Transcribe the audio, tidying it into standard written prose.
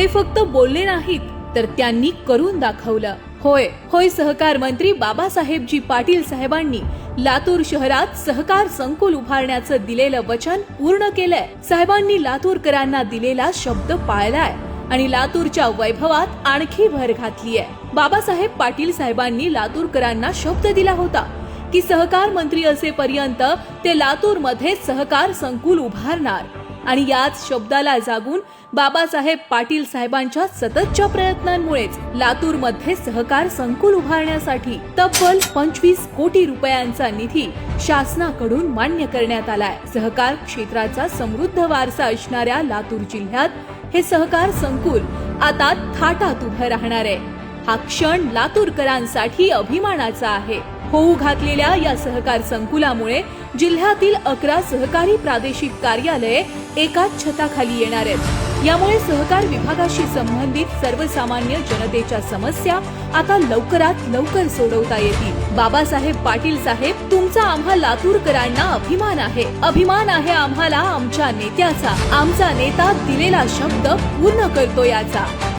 ते फक्त बोलले नाहीत तर त्यांनी करून दाखवलं. होय सहकार मंत्री बाबासाहेबजी पाटील साहेबांनी लातूर शहरात सहकार संकुल उभारण्याचं दिलेलं वचन पूर्ण केलंय. साहेबांनी लातूरकरांना दिलेला शब्द पाळलाय आणि लातूरच्या वैभवात आणखी भर घातली आहे. बाबासाहेब पाटील साहेबांनी लातूरकरांना शब्द दिला होता की सहकार मंत्री असेपर्यंत ते लातूर मध्ये सहकार संकुल उभारणार आणि याच शब्दाला जागून बाबासाहेब पाटील साहेबांच्या सततच्या प्रयत्नांमुळेच लातूर मध्ये सहकार संकुल उभारण्यासाठी तब्बल 25 कोटी रुपयांचा निधी शासनाकडून मान्य करण्यात आलाय. सहकार क्षेत्राचा समृद्ध वारसा असणाऱ्या लातूर जिल्ह्यात हे सहकार संकुल आता थाटात उभं राहणार आहे. हा क्षण लातूरकरांसाठी अभिमानाचा आहे. होऊ घातलेल्या या सहकार संकुलामुळे जिल्ह्यातील 11 सहकारी प्रादेशिक कार्यालये एकाच छताखाली येणार आहेत. यामुळे सहकार विभागाशी संबंधित सर्वसामान्य जनतेच्या समस्या आता लवकरात लवकर सोडवता येतील. बाबासाहेब पाटील साहेब, तुमचा आम्हा लातूरकरांना अभिमान आहे. अभिमान आहे आम्हाला आमच्या नेत्याचा. आमचा नेता दिलेला शब्द पूर्ण करतो याचा.